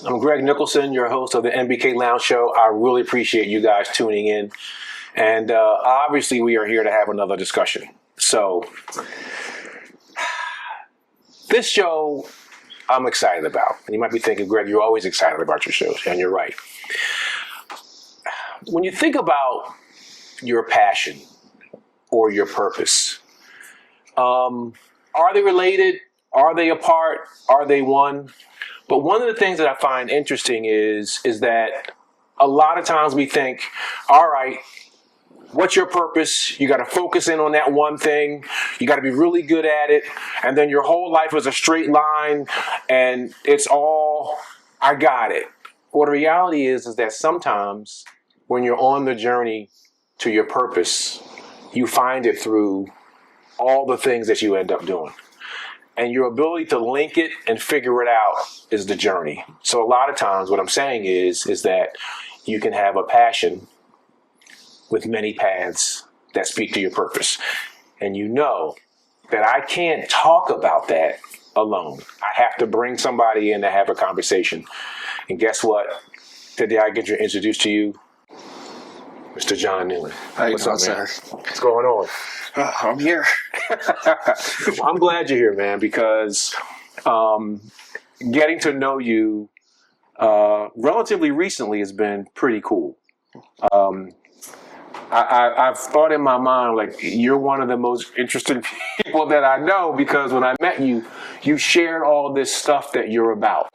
I'm Greg Nicholson, your host of the MBK Lounge Show. I really appreciate you guys tuning in. And obviously, we are here to have another discussion. So, this show, I'm excited about. And you might be thinking, Greg, you're always excited about your shows. And you're right. When you think about your passion or your purpose, are they related? Are they apart? Are they one? But one of the things that I find interesting is that a lot of times we think, all right, what's your purpose? You got to focus in on that one thing. You got to be really good at it. And then your whole life is a straight line and it's all, I got it. Well, the reality is that sometimes when you're on the journey to your purpose, you find it through all the things that you end up doing. And your ability to link it and figure it out is the journey. So a lot of times what I'm saying is that you can have a passion with many paths that speak to your purpose. And you know that I can't talk about that alone. I have to bring somebody in to have a conversation. And guess what? Today I get to introduce to you Mr. John Newman. How you What's doing, up, man? sir? What's going on? I'm here. Well, I'm glad you're here, man, because getting to know you relatively recently has been pretty cool. I've thought in my mind, like, you're one of the most interesting people that I know, because when I met you, you shared all this stuff that you're about.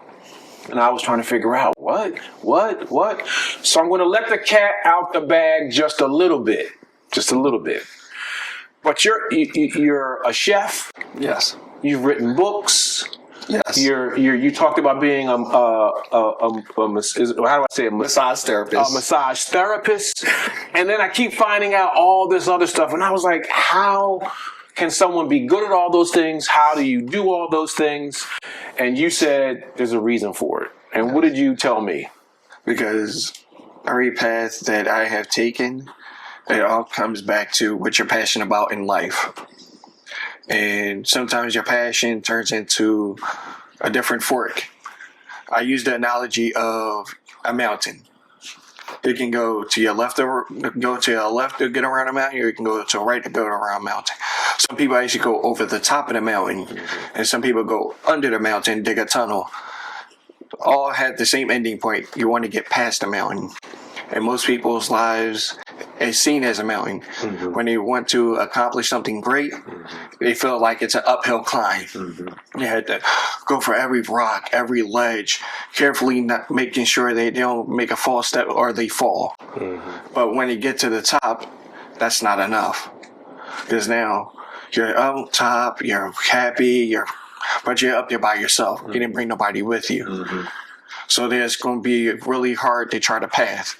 And I was trying to figure out what? So I'm going to let the cat out the bag just a little bit. But you're a chef. Yes. You've written books. Yes. You talked about being how do I say it? Massage therapist. A massage therapist. And then I keep finding out all this other stuff, and I was like, how can someone be good at all those things? How do you do all those things? And you said there's a reason for it. And what did you tell me? Because every path that I have taken, it all comes back to what you're passionate about in life. And sometimes your passion turns into a different fork. I use the analogy of a mountain. You can go to your left to get around a mountain, or you can go to the right to go around a mountain. Some people actually go over the top of the mountain, and some people go under the mountain, dig a tunnel. All have the same ending point. You want to get past the mountain. And most people's lives is seen as a mountain. Mm-hmm. When they want to accomplish something great, they feel like it's an uphill climb. Mm-hmm. You had to go for every rock, every ledge, carefully not making sure they don't make a false step or they fall. Mm-hmm. But when you get to the top, that's not enough. Because now you're up top, you're happy, but you're up there by yourself. Mm-hmm. You didn't bring nobody with you. Mm-hmm. So there's going to be really hard to chart a path.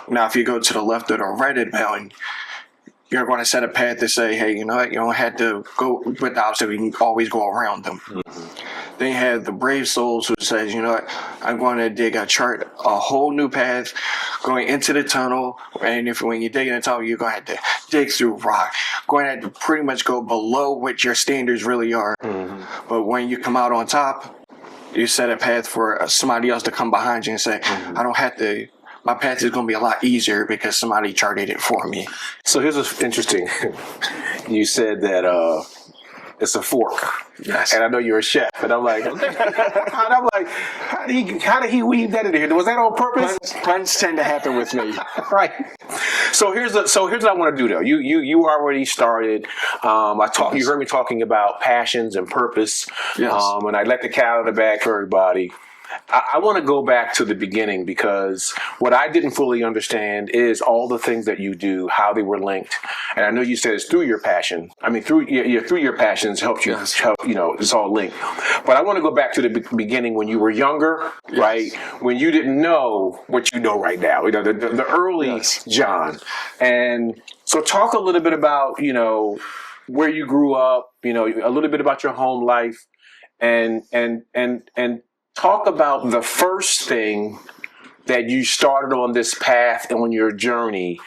Now, if you go to the left or the right of the mountain, you're going to set a path to say, hey, you know what? You don't have to go with the obstacle. You can always go around them. Mm-hmm. Then you have the brave souls who says, you know what? I'm going to chart a whole new path going into the tunnel. And when you dig in the tunnel, you're going to have to dig through rock. Going to have to pretty much go below what your standards really are. Mm-hmm. But when you come out on top, you set a path for somebody else to come behind you and say, I don't have to, my path is going to be a lot easier because somebody charted it for me. So here's what's interesting. You said that it's a fork. Yes. And I know you're a chef. And I'm like, how did he weave that in here? Was that on purpose? Puns tend to happen with me. Right. So here's what I want to do though. You already started. You heard me talking about passions and purpose. Yes. And I let the cat out of the bag for everybody. I want to go back to the beginning, because what I didn't fully understand is all the things that you do, how they were linked. And I know you said it's through your passion. I mean, through your passions helped you. Yes. It's all linked. But I want to go back to the beginning when you were younger, yes. Right? When you didn't know what you know right now. The early yes. John. And so talk a little bit about where you grew up. A little bit about your home life, and talk about the first thing that you started on this path and on your journey,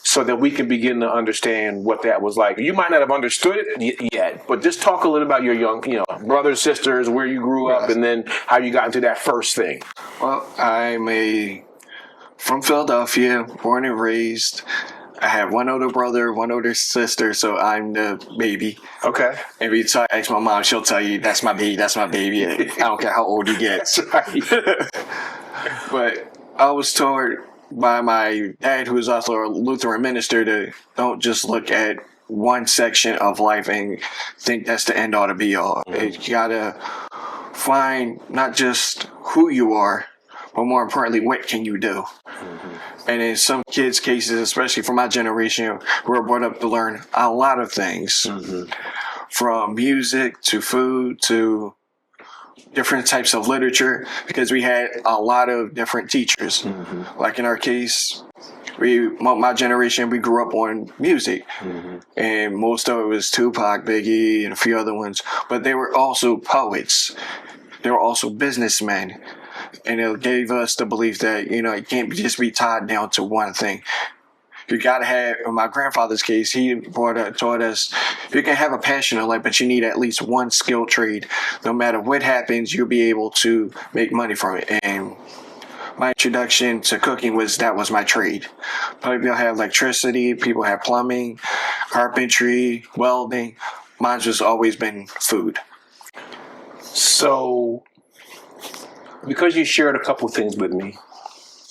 so that we can begin to understand what that was like. You might not have understood it yet, but just talk a little about your young, brothers, sisters, where you grew up, and then how you got into that first thing. Well, from Philadelphia, born and raised. I have one older brother, one older sister, so I'm the baby. Okay. Every time I ask my mom, she'll tell you, that's my baby, that's my baby. I don't care how old he gets. But I was told by my dad, who is also a Lutheran minister, to don't just look at one section of life and think that's the end all to be all. You gotta find not just who you are, but more importantly, what can you do? And in some kids' cases, especially for my generation, we were brought up to learn a lot of things, from music to food to different types of literature, because we had a lot of different teachers. Like in our case, my generation, we grew up on music, and most of it was Tupac, Biggie, and a few other ones. But they were also poets. They were also businessmen. And it gave us the belief that, it can't just be tied down to one thing. You got to have, in my grandfather's case, he taught us, you can have a passion in life, but you need at least one skilled trade. No matter what happens, you'll be able to make money from it. And my introduction to cooking that was my trade. People have electricity, people have plumbing, carpentry, welding. Mine's just always been food. So, because you shared a couple things with me,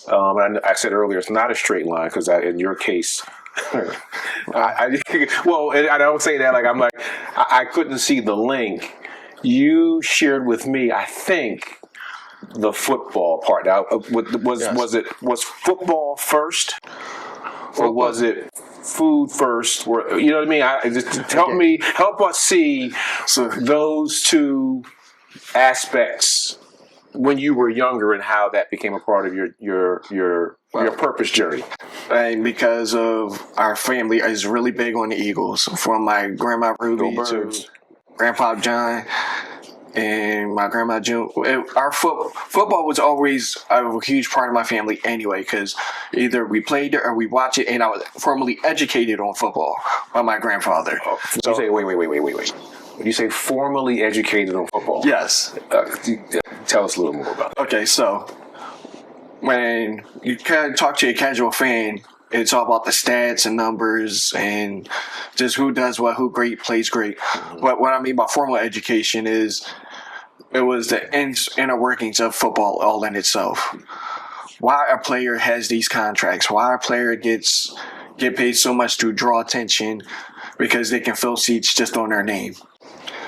I said earlier it's not a straight line because in your case, I don't say that I couldn't see the link. You shared with me, I think, the football part. Now, was football first, or was it food first? You know what I mean? Help us see those two aspects when you were younger and how that became a part of your purpose journey. And because of our family is really big on the Eagles, from my grandma Ruby to Grandpa John and my grandma June. Our football was always a huge part of my family anyway, because either we played it or we watched it, and I was formally educated on football by my grandfather. So, you say, wait. When you say formally educated on football? Yes. Tell us a little more about that. Okay, so when you kind of talk to a casual fan, it's all about the stats and numbers and just who does what, who plays great. But what I mean by formal education is it was the inner workings of football all in itself. Why a player has these contracts, why a player get paid so much to draw attention because they can fill seats just on their name.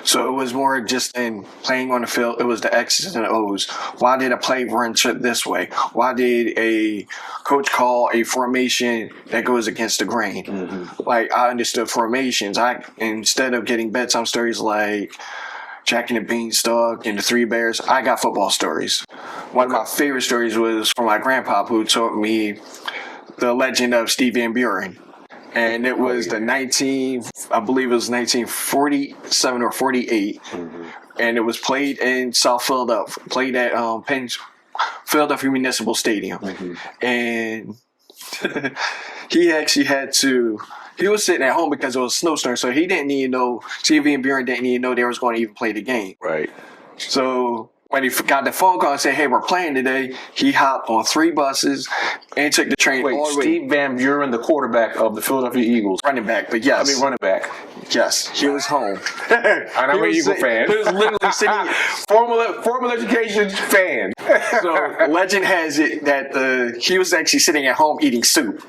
So it was more just in playing on the field. It was the X's and O's. Why did a play run this way? Why did a coach call a formation that goes against the grain? Like, I understood formations. Instead of getting bedtime stories like Jack and the Beanstalk and the Three Bears, I got football stories. One of my favorite stories was from my grandpa, who taught me the legend of Steve Van Buren. And it was I believe it was 1947 or 48. And it was played in South Philadelphia, played at Philadelphia Municipal Stadium. And he actually he was sitting at home because it was a snowstorm, so he didn't even know, Steve Van Buren didn't even know they was going to even play the game. Right. So when he got the phone call and said, hey, we're playing today, he hopped on 3 buses and took the train all the way. Steve Van Buren, the quarterback of the Philadelphia Eagles. Running back, but yes. Running back. Yes, he was home. And I'm an Eagle fan. He was literally sitting. Formal education fan. So legend has it that he was actually sitting at home eating soup.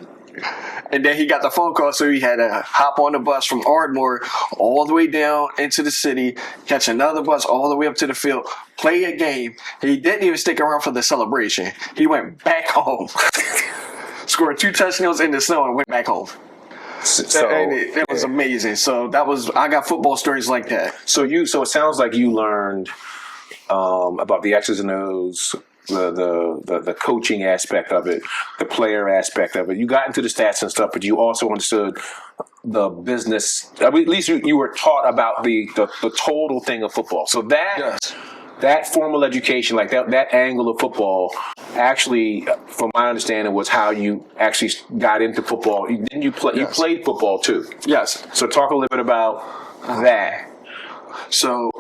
And then he got the phone call, so he had to hop on the bus from Ardmore all the way down into the city, catch another bus all the way up to the field, play a game. He didn't even stick around for the celebration. He went back home, scored 2 touchdowns in the snow, and went back home. And it was amazing. So I got football stories like that. So it sounds like you learned about the X's and O's, the coaching aspect of it, the player aspect of it. You got into the stats and stuff, but you also understood the business. I mean, at least you were taught about the total thing of football. So that formal education, like that angle of football, actually, from my understanding, was how you actually got into football. Didn't you play? Yes. You played football too. Yes. So talk a little bit about that. So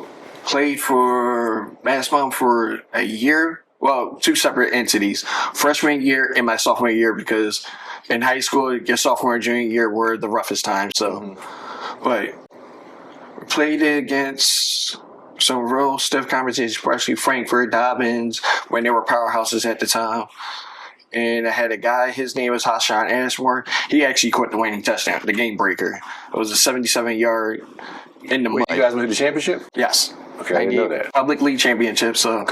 played for basketball for a year well, two separate entities. Freshman year and my sophomore year, because in high school, your sophomore and junior year were the roughest times. So, but we played it against some real stiff competition, especially Frankfurt, Dobbins, when they were powerhouses at the time. And I had a guy, his name was Hassan Ashmore. He actually caught the winning touchdown, the game breaker. It was a 77-yard in the mud. You guys went to the championship? Yes. Okay, I didn't know that. Public league championship. So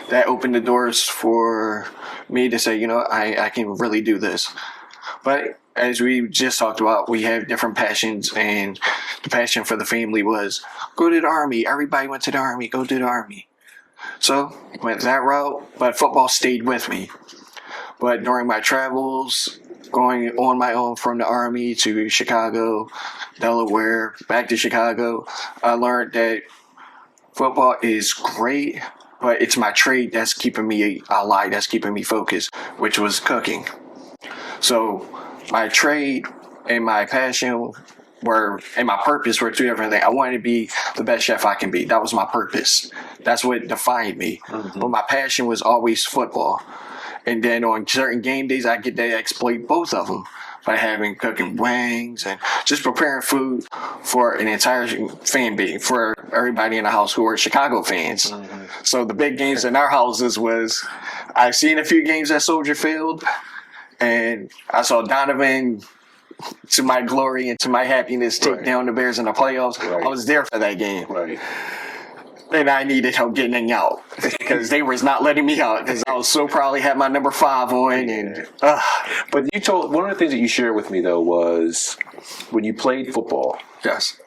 that opened the doors for me to say, you know, I can really do this. But as we just talked about, we have different passions, and the passion for the family was go to the Army. Everybody went to the Army. Go to the Army. So went that route, but football stayed with me. But during my travels, going on my own from the Army to Chicago, Delaware, back to Chicago, I learned that football is great, but it's my trade that's keeping me alive, that's keeping me focused, which was cooking. So my trade and my passion and my purpose were two different things. I wanted to be the best chef I can be. That was my purpose. That's what defined me. But my passion was always football. And then on certain game days, I get to exploit both of them by cooking wings and just preparing food for an entire fan base, for everybody in the house who were Chicago fans. So the big games in our houses was, I've seen a few games at Soldier Field, and I saw Donovan, to my glory and to my happiness, take down the Bears in the playoffs. I was there for that game. And I needed help getting out because they was not letting me out because I was so probably had my number 5 on. And But you told one of the things that you shared with me though was when you played football. Yes.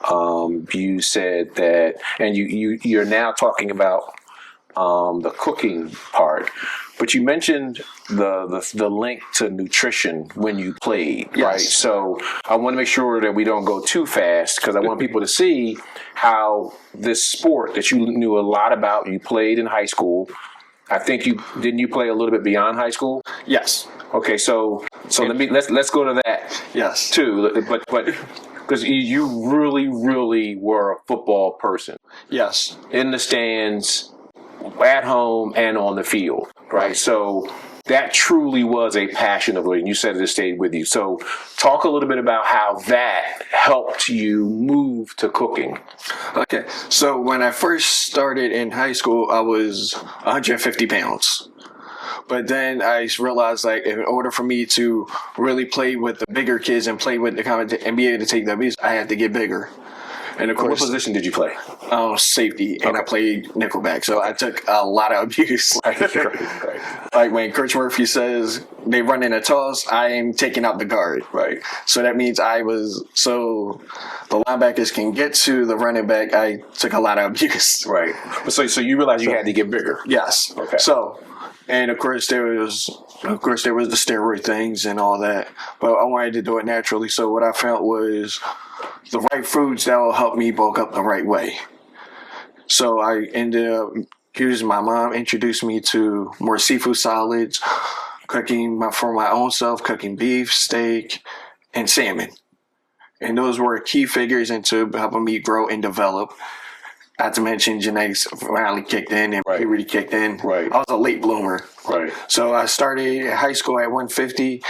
You said that, and you're now talking about the cooking part, but you mentioned the link to nutrition when you played, right? So I want to make sure that we don't go too fast because I want people to see how this sport that you knew a lot about, you played in high school. I think didn't you play a little bit beyond high school? Yes. Okay, so let's go to that. Yes. Too, but because you really were a football person. Yes. In the stands, at home, and on the field, right? So that truly was a passion of yours, and you said it stayed with you. So talk a little bit about how that helped you move to cooking. Okay, so when I first started in high school, I was 150 pounds. But then I realized, like, in order for me to really play with the bigger kids and play with the and be able to take the abuse, I had to get bigger. And of course, what position did you play? Safety, and I played nickelback, so I took a lot of abuse. Like when Coach Murphy says they run in a toss, I am taking out the guard. So that means the linebackers can get to the running back. I took a lot of abuse. So you realized you had to get bigger. Yes. Okay. So, and of course there was the steroid things and all that, but I wanted to do it naturally. So what I found was the right foods that will help me bulk up the right way. So I ended up using my mom, introduced me to more seafood salads, cooking for my own self, cooking beef, steak, and salmon. And those were key figures into helping me grow and develop. Not to mention genetics finally kicked in and puberty kicked in. I was a late bloomer. So I started high school at 150.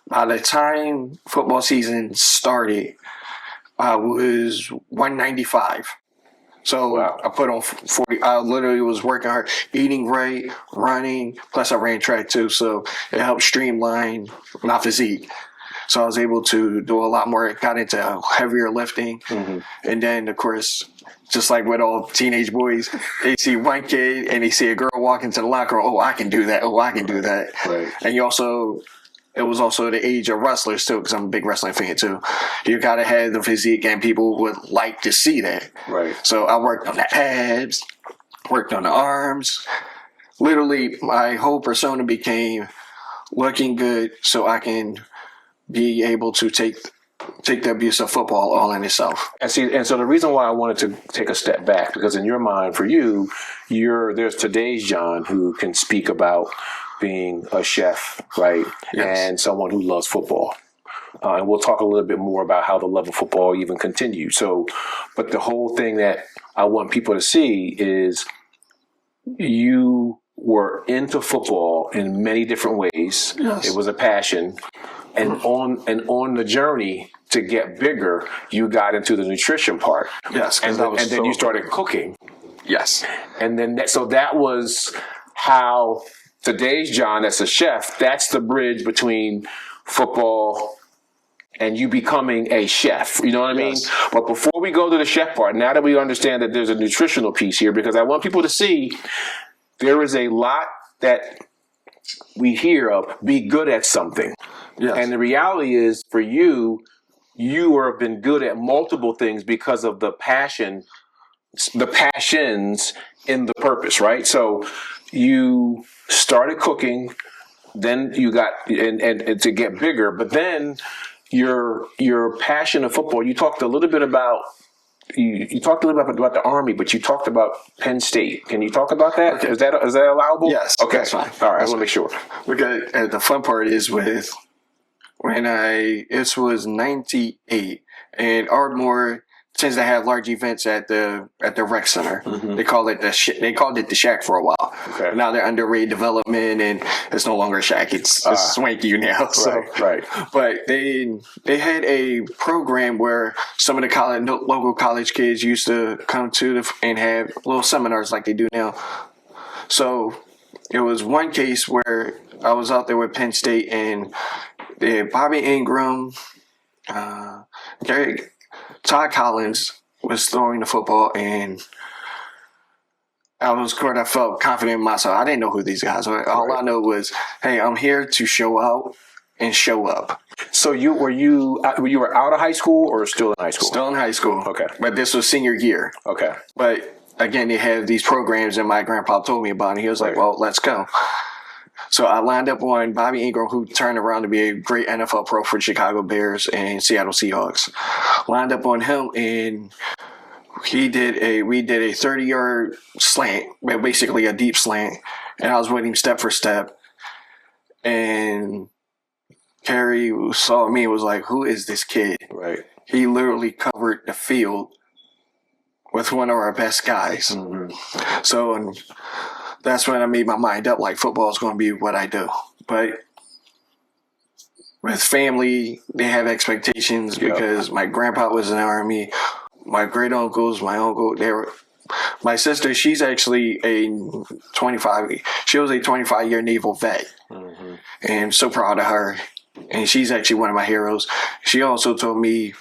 By the time football season started, I was 195. So I put on 40. I literally was working hard, eating right, running. Plus I ran track too. So it helped streamline my physique. So I was able to do a lot more. Got into heavier lifting. And then, of course, just like with all teenage boys, they see one kid and they see a girl walk into the locker room. Oh, I can do that. Oh, I can do that. And it was also the age of wrestlers too, because I'm a big wrestling fan too. You gotta have the physique, and people would like to see that. So I worked on the abs, worked on the arms. Literally, my whole persona became looking good, so I can be able to take the abuse of football all in itself. And so the reason why I wanted to take a step back, because in your mind, for you, there's today's John who can speak about being a chef, right? And someone who loves football. And we'll talk a little bit more about how the love of football even continues. So, but the whole thing that I want people to see is you were into football in many different ways. Yes. It was a passion. And on the journey to get bigger, you got into the nutrition part. Yes. And then you started cooking. Yes. And then so that was how today's John, as a chef, that's the bridge between football and you becoming a chef. You know what I mean? Yes. But before we go to the chef part, now that we understand that there's a nutritional piece here, because I want people to see there is a lot that we hear of, be good at something. Yes. And the reality is, for you have been good at multiple things because of the passions in the purpose, right? So you started cooking, then you got and to get bigger, but then your passion of football. You talked a little bit about you talked a little bit about the Army, but you talked about Penn State. Can you talk about that? Okay. Is that allowable? Yes. Okay. That's fine. All right. I want to make sure. Because the fun part is with it was 98, and Ardmore tends to have large events at the rec center. Mm-hmm. They called it they called it the Shack for a while. Okay. Now they're under redevelopment, and it's no longer a Shack. It's swanky now. So. Right. But they had a program where some of the local college kids used to come to and have little seminars like they do now. So it was one case where I was out there with Penn State, and Bobby Ingram, Todd Collins was throwing the football, and I felt confident in myself. I didn't know who these guys were. All I know was, hey, I'm here to show out and show up. So you were out of high school or still in high school? Still in high school. Okay. But this was senior year. Okay. But again, they have these programs, and my grandpa told me about it. He was like, well, let's go. So I lined up on Bobby Ingram, who turned around to be a great NFL pro for Chicago Bears and Seattle Seahawks. Lined up on him, and we did a 30-yard slant, basically a deep slant, and I was with him step for step. And Kerry saw me and was like, who is this kid? Right. He literally covered the field with one of our best guys. Mm-hmm. So that's when I made my mind up, like, football is going to be what I do. But with family, they have expectations because my grandpa was in the Army. My great uncles, my uncle, my sister, she's actually she was a 25-year naval vet. Mm-hmm. And I'm so proud of her. And she's actually one of my heroes. She also told me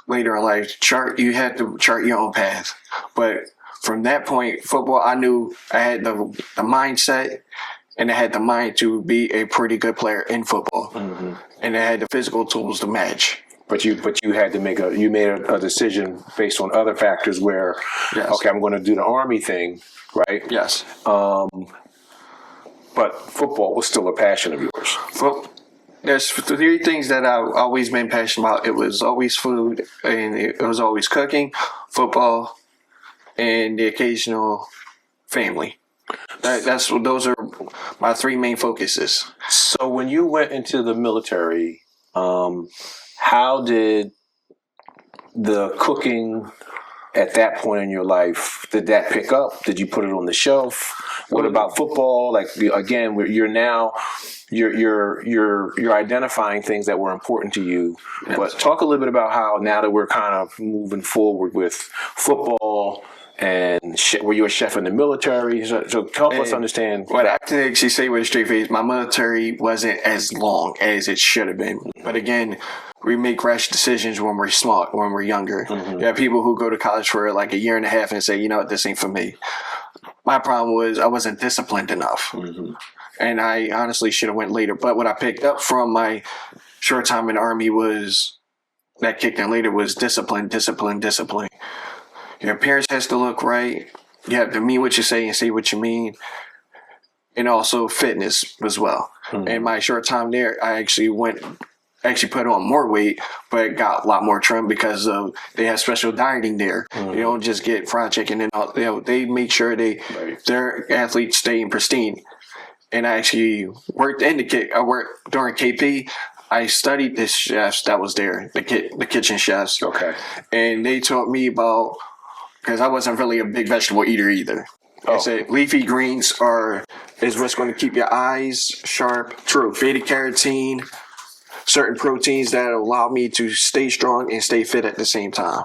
later in life, you have to chart your own path. But from that point, football, I knew I had the mindset, and I had the mind to be a pretty good player in football. Mm-hmm. And I had the physical tools to match. But you had to made a decision based on other factors where, okay, I'm going to do the Army thing, right? Yes. But football was still a passion of yours. Well, there's three things that I've always been passionate about. It was always food, and it was always cooking, football, and the occasional family. Those are my three main focuses. So when you went into the military, how did the cooking at that point in your life, did that pick up? Did you put it on the shelf? What about football? Like, again, you're identifying things that were important to you. Yes. But talk a little bit about how, now that we're kind of moving forward with football, and were you a chef in the military? So help us understand. What I can actually say with a straight face, my military wasn't as long as it should have been. But again, we make rash decisions when we're small, when we're younger. Mm-hmm. You have people who go to college for like a year and a half and say, you know what, this ain't for me. My problem was I wasn't disciplined enough. Mm-hmm. And I honestly should have went later. But what I picked up from my short time in the Army was, that kicked in later, was discipline. Your appearance has to look right. You have to mean what you say and say what you mean. And also fitness as well. Mm-hmm. In my short time there, I actually put on more weight, but got a lot more trim because they have special dieting there. Mm-hmm. You don't just get fried chicken and all. They make sure their athletes stay pristine. And I actually worked during KP. I studied the chefs that was there, the kitchen chefs. Okay. And they taught me about, because I wasn't really a big vegetable eater either. They say leafy greens is what's going to keep your eyes sharp. True. Beta carotene, certain proteins that allow me to stay strong and stay fit at the same time.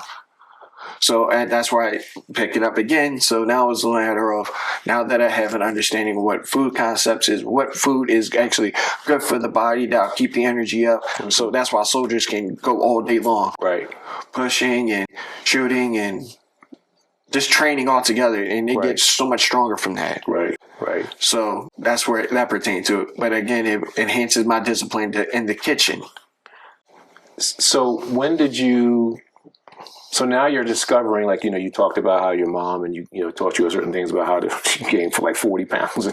So and that's why I picked it up again. So now it's a matter of, now that I have an understanding of what food concepts is, what food is actually good for the body, that'll keep the energy up. Mm-hmm. So that's why soldiers can go all day long. Right. Pushing and shooting and just training all together, and they get so much stronger from that. Right. So that's where that pertains to it. But again, it enhances my discipline in the kitchen. So when did you... So now you're discovering, like, you talked about how your mom and you taught you certain things about how to gain for like 40 pounds.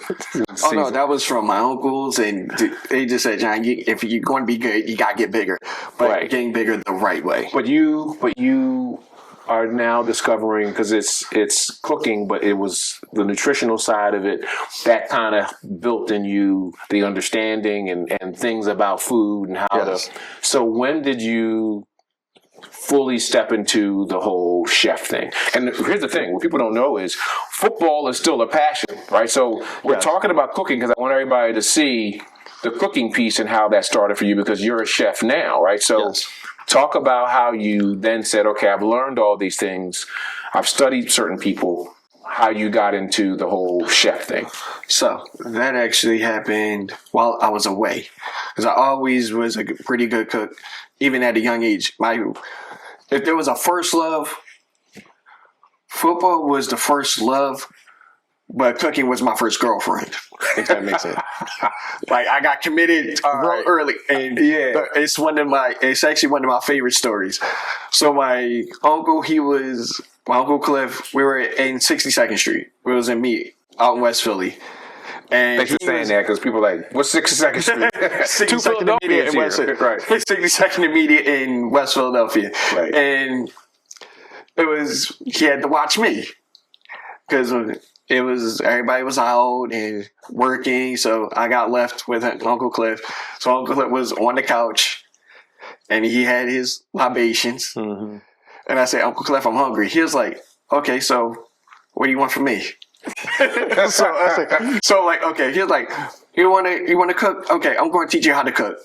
Oh, no, that was from my uncles. And they just said, John, if you're going to be good, you got to get bigger. But getting bigger the right way. But you are now discovering, because it's cooking, but it was the nutritional side of it that kind of built in you the understanding and things about food and how to. So when did you fully step into the whole chef thing? And here's the thing, what people don't know is football is still a passion, right? So we're talking about cooking because I want everybody to see the cooking piece and how that started for you, because you're a chef now, right? So talk about how you then said, okay, I've learned all these things, I've studied certain people, how you got into the whole chef thing. So that actually happened while I was away, because I always was a pretty good cook, even at a young age. If there was a first love, football was the first love, but cooking was my first girlfriend, if that makes sense. Like, I got committed real early, and it's actually one of my favorite stories. So my uncle Cliff, we were in 62nd Street. We was in Mead, out in West Philly. And thanks for saying that, because people are like, what's 62nd Street? 62nd Immediate in West Philly. Right. 62nd Immediate in West Philadelphia. Right. And he had to watch me, because everybody was out and working, so I got left with Uncle Cliff. So Uncle Cliff was on the couch, and he had his libations. Mm-hmm. And I said, Uncle Cliff, I'm hungry. He was like, okay, so what do you want from me? So I said, okay. He was like, you want to cook? Okay, I'm going to teach you how to cook.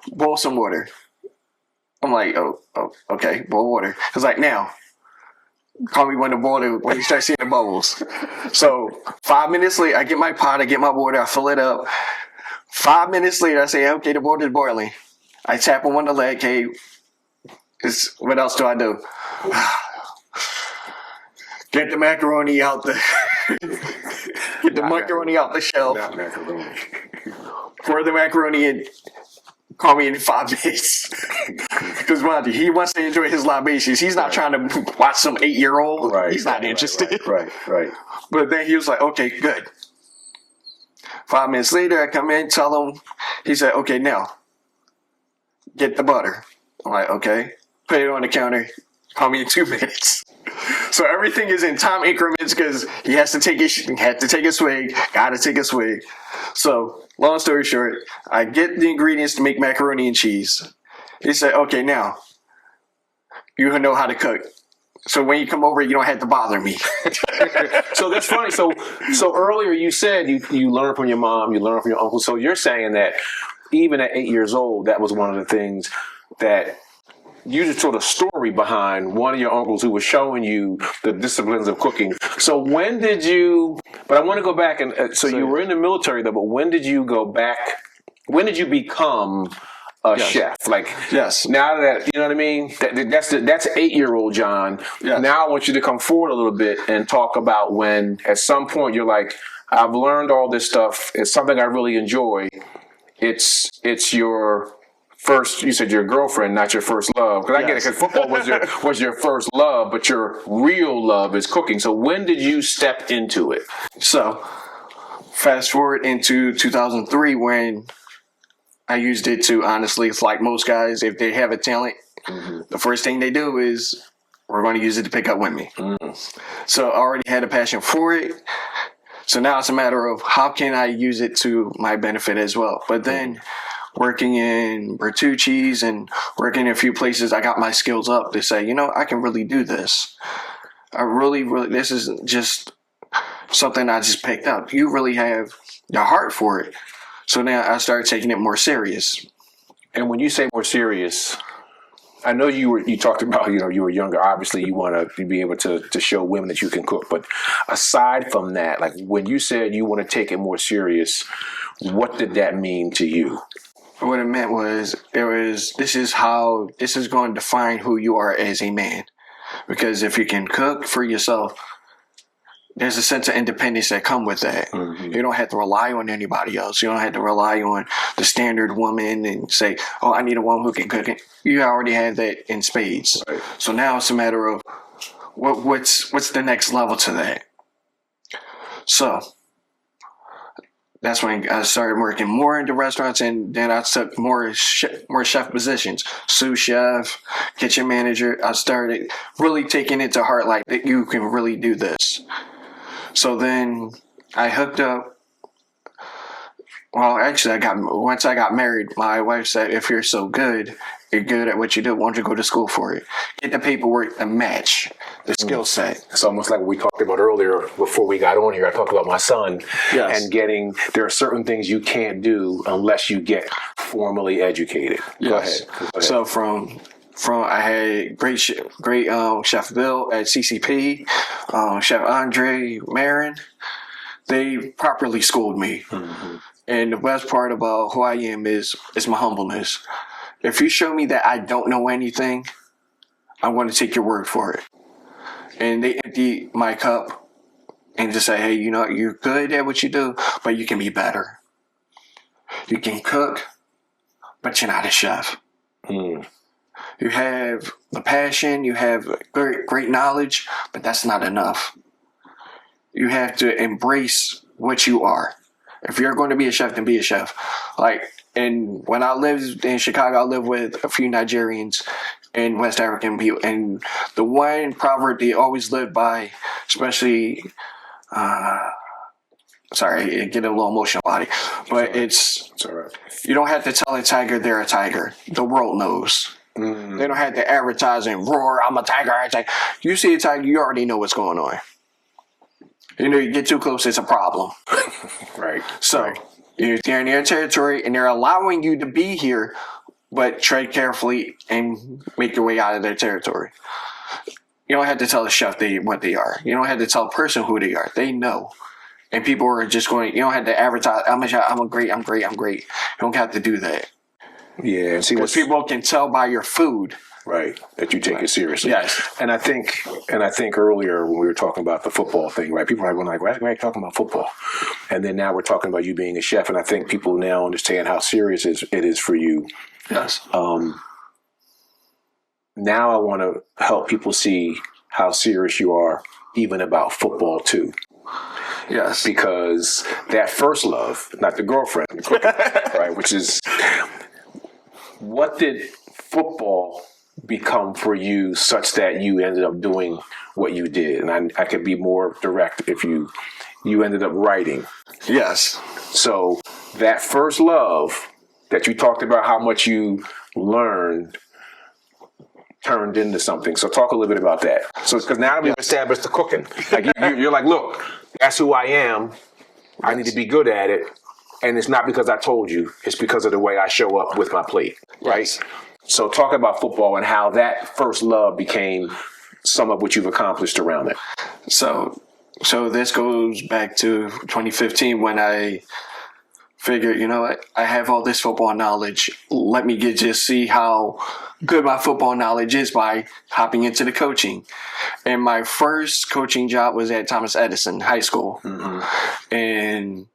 Boil some water. I'm like, oh, okay, boil water. He's like, now, call me when you start seeing the bubbles. So 5 minutes later, I get my pot, I get my water, I fill it up. 5 minutes later, I say, okay, the water is boiling. I tap him on the leg. Hey, what else do I do? Get the macaroni out macaroni out the shelf. Not macaroni. Pour the macaroni in. Call me in 5 minutes. Because he wants to enjoy his libations. He's not trying to watch some 8-year-old. Right. He's not interested. Right. But then he was like, okay, good. 5 minutes later, I come in, tell him. He said, okay, now, get the butter. I'm like, okay. Put it on the counter. Call me in 2 minutes. So everything is in time increments, because he had to take a swig. Got to take a swig. So long story short, I get the ingredients to make macaroni and cheese. He said, okay, now you know how to cook. So when you come over, you don't have to bother me. So that's funny. So earlier you said you learned from your mom, you learned from your uncle. So you're saying that even at 8 years old, that was one of the things that you just told a story behind one of your uncles who was showing you the disciplines of cooking. So when did you, but I want to go back and, so you were in the military though, but when did you go back, when did you become a chef? Like, now that, you know what I mean? That's 8-year-old John. Yes. Now I want you to come forward a little bit and talk about when at some point you're like, I've learned all this stuff. It's something I really enjoy. It's your first, you said your girlfriend, not your first love. Because I get it, because football was your first love, but your real love is cooking. So when did you step into it? So fast forward into 2003, when I used it to, honestly, it's like most guys, if they have a talent, the first thing they do is, we're going to use it to pick up women. So I already had a passion for it. So now it's a matter of, how can I use it to my benefit as well? But then working in Bertucci's and working in a few places, I got my skills up to say, I can really do this. I really, this is just, something I just picked up. You really have the heart for it. So now I started taking it more serious. And when you say more serious, I know you talked about, you were younger. Obviously, you want to be able to show women that you can cook. But aside from that, like when you said you want to take it more serious, what did that mean to you? What it meant was, this is going to define who you are as a man. Because if you can cook for yourself, there's a sense of independence that come with that. Mm-hmm. You don't have to rely on anybody else. You don't have to rely on the standard woman and say, oh, I need a woman who can cook it. You already have that in spades. Right. So now it's a matter of what's the next level to that. So that's when I started working more into restaurants, and then I took more chef positions, sous chef, kitchen manager. I started really taking it to heart, like that you can really do this. So then I hooked up. Well, actually, once I got married, my wife said, if you're so good, you're good at what you do, why don't you go to school for it? Get the paperwork to match the skill set. It's almost like what we talked about earlier before we got on here. I talked about my son and there are certain things you can't do unless you get formally educated. Yes. Go ahead. So from I had great Chef Bill at CCP, Chef Andre Marin. They properly schooled me. Mm-hmm. And the best part about who I am is my humbleness. If you show me that I don't know anything, I'm going to take your word for it. And they empty my cup and just say, hey, you're good at what you do, but you can be better. You can cook, but you're not a chef. Mm. You have the passion, you have great knowledge, but that's not enough. You have to embrace what you are. If you're going to be a chef, then be a chef. And when I lived in Chicago, I lived with a few Nigerians and West African people. And the one proverb they always lived by, especially, sorry, I get a little emotional about it, but it's all right. You don't have to tell a tiger they're a tiger. The world knows. Mm-hmm. They don't have to advertise and roar, I'm a tiger. You see a tiger, you already know what's going on. You get too close, it's a problem. Right. So you're in their territory and they're allowing you to be here, but tread carefully and make your way out of their territory. You don't have to tell a chef what they are. You don't have to tell a person who they are. They know. And people are just going, you don't have to advertise, I'm great. You don't have to do that. Yeah. See, because people can tell by your food. Right, that you take it seriously. Yes, and I think earlier when we were talking about the football thing, right? People are going like, "Why are you talking about football?" And then now we're talking about you being a chef, and I think people now understand how serious it is for you. Yes. Now I want to help people see how serious you are, even about football too. Yes, because that first love, not the girlfriend, the cooking, right? Which is what did football become for you such that you ended up doing what you did? And I could be more direct if you ended up writing. Yes. So that first love that you talked about, how much you learned, turned into something. So talk a little bit about that. So because now we've established the cooking. Like you're like, look, that's who I am. I need to be good at it. And it's not because I told you. It's because of the way I show up with my plate. Right? Yes. So talk about football and how that first love became some of what you've accomplished around it. So this goes back to 2015 when I figured, I have all this football knowledge. Let me just see how good my football knowledge is by hopping into the coaching. And my first coaching job was at Thomas Edison High School. Mm-hmm. And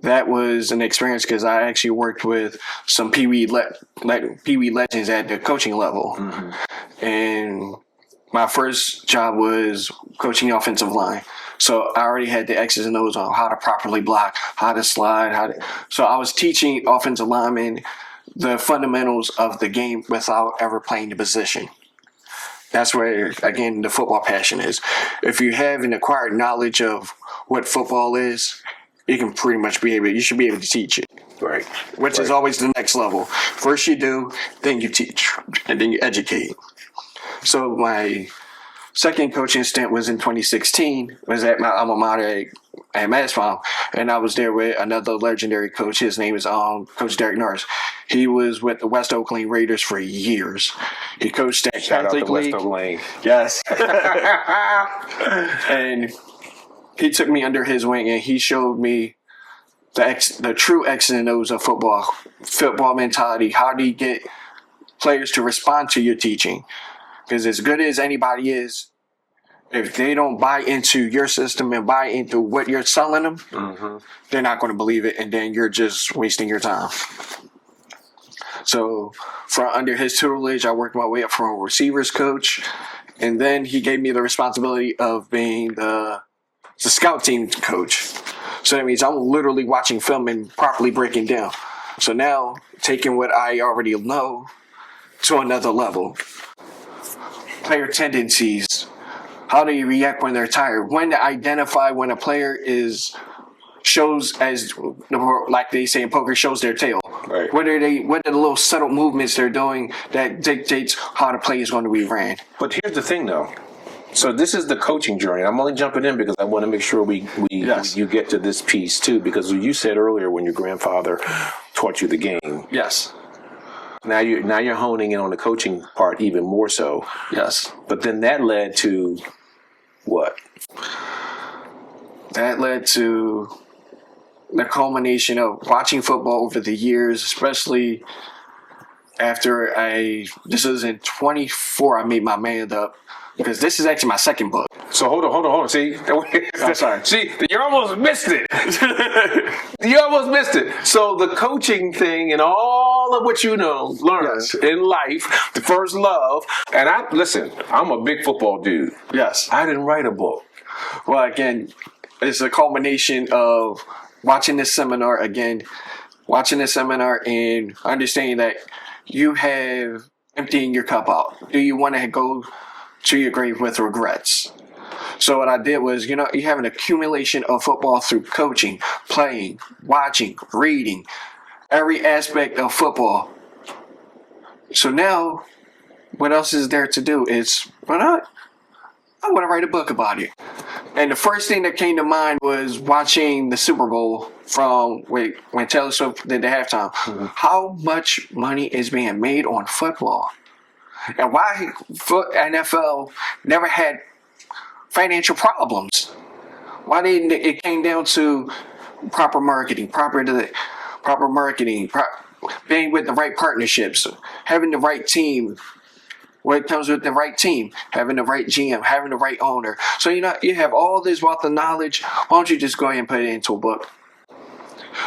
that was an experience because I actually worked with some Pee Wee legends at the coaching level. Mm-hmm. And my first job was coaching the offensive line. So I already had the X's and O's on how to properly block, how to slide, so I was teaching offensive linemen the fundamentals of the game without ever playing the position. That's where, again, the football passion is. If you have an acquired knowledge of what football is, you can pretty much you should be able to teach it. Right. Which is always the next level. First you do, then you teach, and then you educate. So second coaching stint was in 2016. Was at my alma mater at Massmouth, and I was there with another legendary coach. His name is Coach Derek Norris. He was with the West Oakland Raiders for years. He coached at Shout out Catholic to West League. Oakland. Yes. And he took me under his wing, and he showed me the true X's and O's of football mentality. How do you get players to respond to your teaching? Because as good as anybody is, if they don't buy into your system and buy into what you're selling them, they're not going to believe it, and then you're just wasting your time. So from under his tutelage, I worked my way up from a receivers coach, and then he gave me the responsibility of being the scout team coach. So that means I'm literally watching film and properly breaking down. So now, taking what I already know to another level. Player tendencies. How do you react when they're tired? When to identify when a player shows, as like they say in poker, shows their tail. Right. What are the little subtle movements they're doing that dictates how the play is going to be ran? But here's the thing, though. So this is the coaching journey. I'm only jumping in because I want to make sure you get to this piece too. Because you said earlier when your grandfather taught you the game. Yes. Now you're honing in on the coaching part even more so. Yes. But then that led to what? That led to the culmination of watching football over the years, especially after this was in 24, I made my mind up. Because this is actually my second book. So hold on. See, I'm sorry. See, you almost missed it. You almost missed it. So the coaching thing and all of what learned in life, the first love. And I'm a big football dude. Yes. I didn't write a book. Well, again, it's a culmination of watching this seminar and understanding that you have emptying your cup out. Do you want to go to your grave with regrets? So what I did was, you have an accumulation of football through coaching, playing, watching, reading, every aspect of football. So now, what else is there to do? I want to write a book about it. And the first thing that came to mind was watching the Super Bowl when Taylor Swift did the halftime. Mm-hmm. How much money is being made on football? And why NFL never had financial problems? Why didn't it came down to proper marketing, being with the right partnerships, having the right team. What comes with the right team, having the right GM, having the right owner. So you have all this wealth of knowledge. Why don't you just go ahead and put it into a book?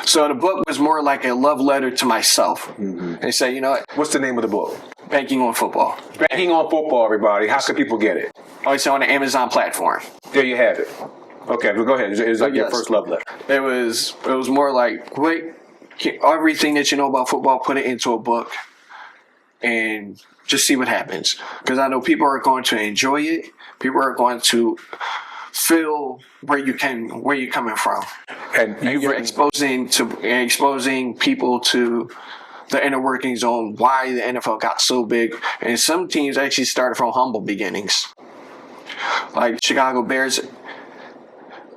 So the book was more like a love letter to myself. Mm-hmm. And say, what's the name of the book? Banking on Football. Banking on Football, everybody. How can people get it? Oh, it's on the Amazon platform. There you have it. Okay, well, go ahead. It's like your first love letter. It was more like, everything that you know about football, put it into a book and just see what happens. Because I know people are going to enjoy it. People are going to feel where you're coming from. And you're exposing people to the inner workings on why the NFL got so big. And some teams actually started from humble beginnings. Like Chicago Bears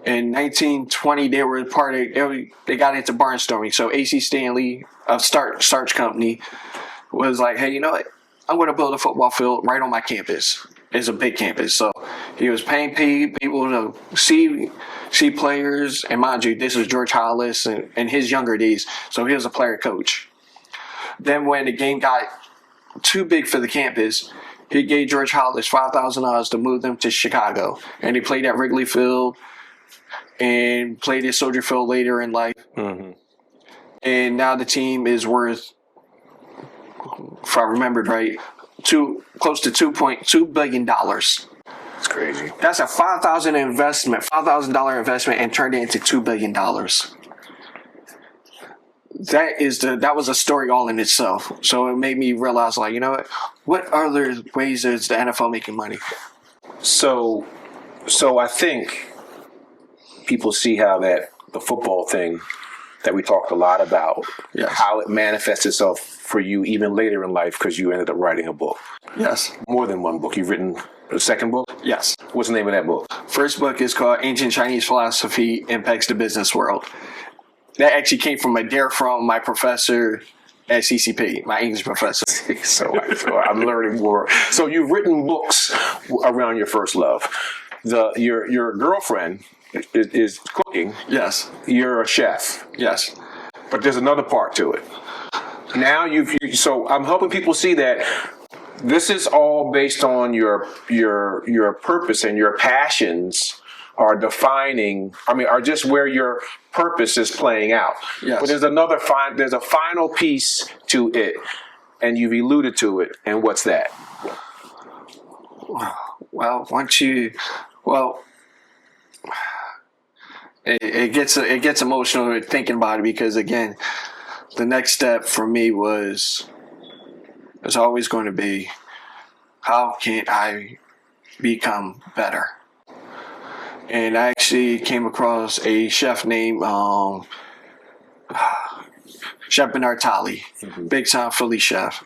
in 1920, they were they got into barnstorming. So AC Stanley of Starch Company was like, hey, you know what? I'm going to build a football field right on my campus. It's a big campus. So he was paying people to see players. And mind you, this was George Hollis in his younger days. So he was a player coach. Then when the game got too big for the campus, he gave George Hollis $5,000 to move them to Chicago. And he played at Wrigley Field and played at Soldier Field later in life. Mm-hmm. And now the team is worth, if I remembered right, close to $2.2 billion. That's crazy. That's a $5,000 investment and turned it into $2 billion. That was a story all in itself. So it made me realize, like, what other ways is the NFL making money? So I think people see how the football thing that we talked a lot about, yes, how it manifests itself for you even later in life, because you ended up writing a book. Yes. More than one book. You've written The second book? Yes. What's the name of that book? First book is called Ancient Chinese Philosophy Impacts the Business World. That actually came from my professor at CCP, my English professor. So I'm learning more. So you've written books around your first love. Your girlfriend is cooking. Yes. You're a chef. Yes. But there's another part to it. Now so I'm helping people see that this is all based on your purpose, and your passions are are just where your purpose is playing out. Yes. But there's a final piece to it, and you've alluded to it. And what's that? Well, it gets emotional thinking about it, because again, the next step for me is always going to be, how can I become better? And I actually came across a chef named Chef Bernard Talley, big time Philly chef.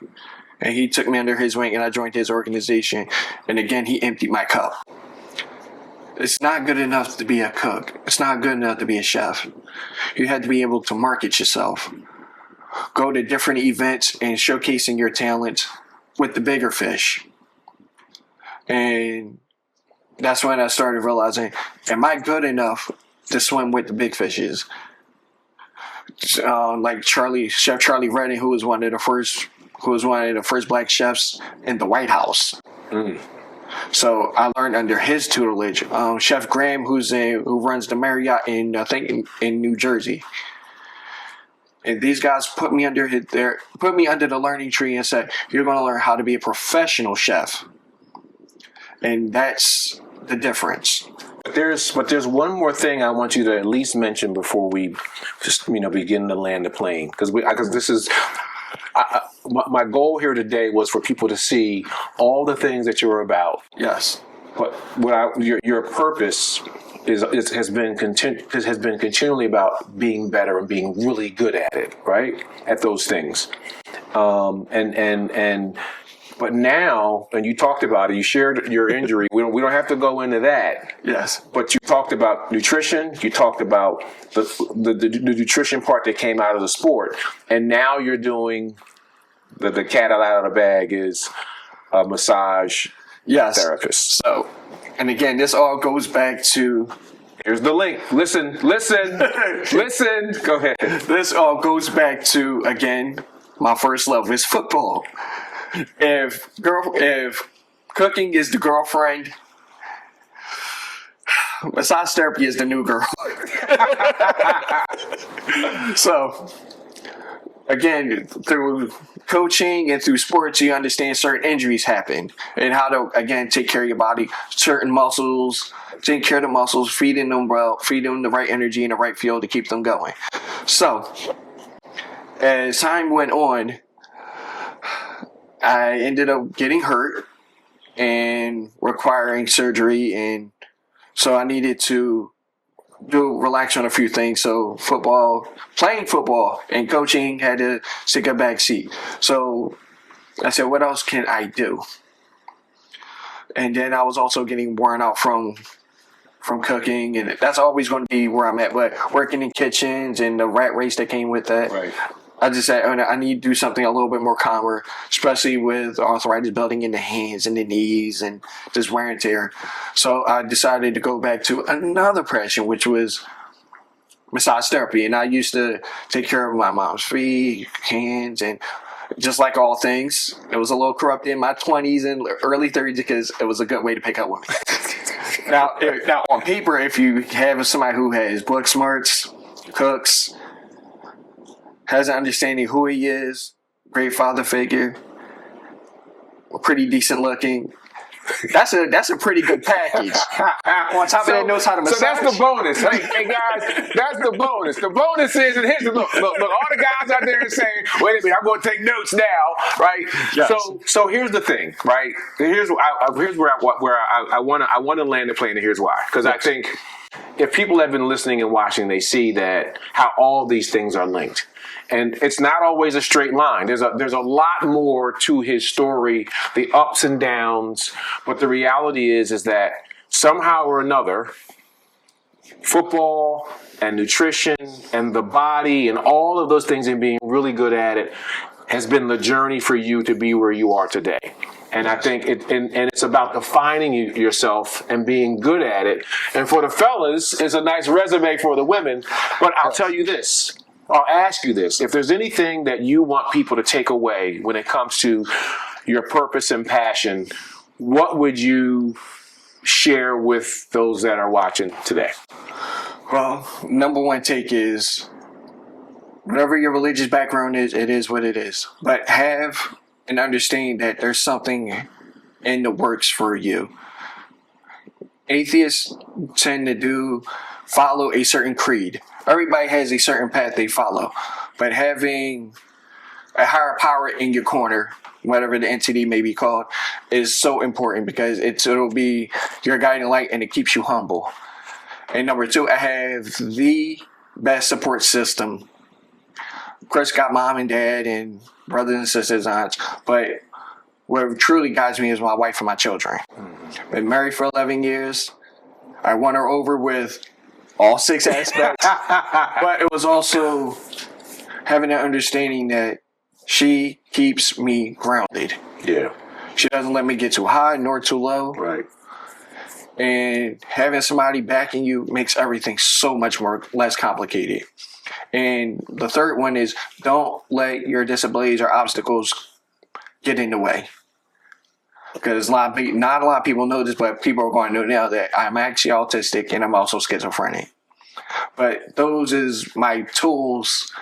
And he took me under his wing, and I joined his organization. And again, he emptied my cup. It's not good enough to be a cook. It's not good enough to be a chef. You had to be able to market yourself. Go to different events and showcasing your talent with the bigger fish. And that's when I started realizing, am I good enough to swim with the big fishes? Like Chef Charlie Redding, who was one of the first black chefs in the White House. Mm. So I learned under his tutelage. Chef Graham, who runs the Marriott in New Jersey. And these guys put me under the learning tree and said, you're going to learn how to be a professional chef. And that's the difference. But there's one more thing I want you to at least mention before we just begin to land the plane, because this is my goal here today was for people to see all the things that you're about. Yes. But your purpose has been continually about being better and being really good at it, right? At those things, But now, and you talked about it, you shared your injury. We don't have to go into that. Yes. But you talked about nutrition. You talked about the nutrition part that came out of the sport. And now you're doing the cat out of the bag is a massage therapist. So, and again, this all goes back to... Here's the link. Listen. Listen. Go ahead. This all goes back to, again, my first love is football. If cooking is the girlfriend, massage therapy is the new girl. So, again, through coaching and through sports, you understand certain injuries happen and how to, again, take care of your body, certain muscles, take care of the muscles, feeding them the right energy and the right fuel to keep them going. So, as time went on, I ended up getting hurt and requiring surgery, and so I needed to relax on a few things. So playing football and coaching had to take a back seat. So I said, what else can I do? And then I was also getting worn out from cooking, and that's always going to be where I'm at. But working in kitchens and the rat race that came with that, right. I just said, I need to do something a little bit more calmer, especially with arthritis building in the hands and the knees and just wear and tear. So I decided to go back to another passion, which was massage therapy. And I used to take care of my mom's feet, hands, and just like all things, it was a little corrupt in my 20s and early 30s because it was a good way to pick up women. Now, on paper, if you have somebody who has book smarts, cooks, has an understanding who he is, great father figure, pretty decent looking. That's a pretty good package. On top of that, knows how to massage. So that's the bonus. Hey guys, that's the bonus. The bonus is, and here's the look, all the guys out there are saying, wait a minute, I'm going to take notes now, right? Yes. So here's the thing, right? Here's where I want to land the plane, and here's why. Because I think if people have been listening and watching, they see that how all these things are linked. And it's not always a straight line. There's a lot more to his story, the ups and downs. But the reality is that somehow or another, football and nutrition and the body and all of those things and being really good at it has been the journey for you to be where you are today. And I think it's about defining yourself and being good at it. And for the fellas, it's a nice resume for the women. But I'll tell you this. I'll ask you this. If there's anything that you want people to take away when it comes to your purpose and passion, what would you share with those that are watching today? Well, number one take is whatever your religious background is, it is what it is. But have and understand that there's something in the works for you. Atheists tend to follow a certain creed. Everybody has a certain path they follow. But having a higher power in your corner, whatever the entity may be called, is so important because it'll be your guiding light and it keeps you humble. And number two, I have the best support system. Of course, got mom and dad and brothers and sisters, aunts, but what truly guides me is my wife and my children. Been married for 11 years. I won her over with all 6 aspects, but it was also having an understanding that she keeps me grounded. Yeah. She doesn't let me get too high nor too low. Right. And having somebody backing you makes everything so much less complicated. And the third one is don't let your disabilities or obstacles get in the way. Because not a lot of people know this, but people are going to know now that I'm actually autistic and I'm also schizophrenic. But those is my tools.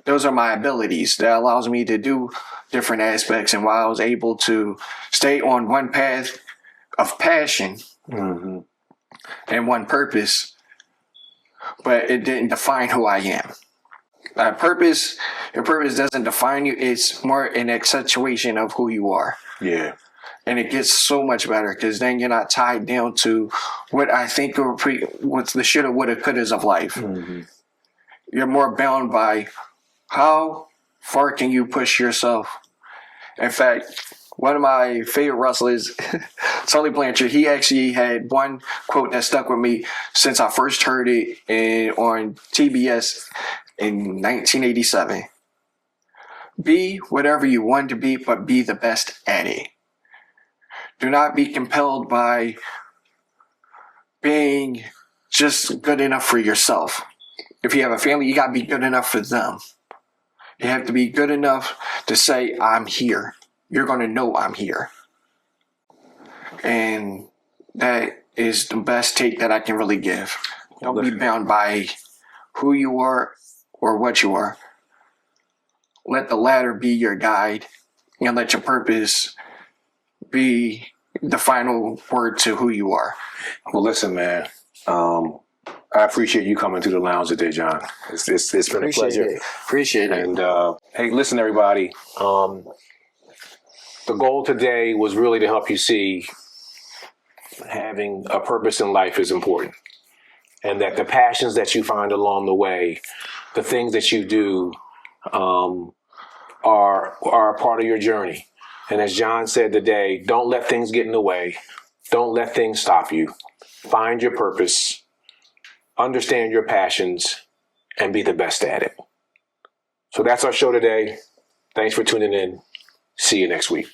Those are my abilities that allows me to do different aspects. And while I was able to stay on one path of passion and one purpose, but it didn't define who I am. Your purpose doesn't define you. It's more an accentuation of who you are. Yeah. And it gets so much better because then you're not tied down to what I think what's the shoulda, woulda, couldas of life. Mm-hmm. You're more bound by how far can you push yourself. In fact, one of my favorite wrestlers, Tully Blanchard, he actually had one quote that stuck with me since I first heard it on TBS in 1987. Be whatever you want to be, but be the best at it. Do not be compelled by being just good enough for yourself. If you have a family, you got to be good enough for them. You have to be good enough to say, I'm here. You're going to know I'm here. And that is the best take that I can really give. Don't be bound by who you are or what you are. Let the latter be your guide and let your purpose be the final word to who you are. Well, listen, man. I appreciate you coming to the lounge today, John. It's been a pleasure. Appreciate it. And hey, listen, everybody. The goal today was really to help you see having a purpose in life is important, and that the passions that you find along the way, the things that you do, are a part of your journey. And as John said today, don't let things get in the way. Don't let things stop you. Find your purpose, understand your passions, and be the best at it. So that's our show today. Thanks for tuning in. See you next week.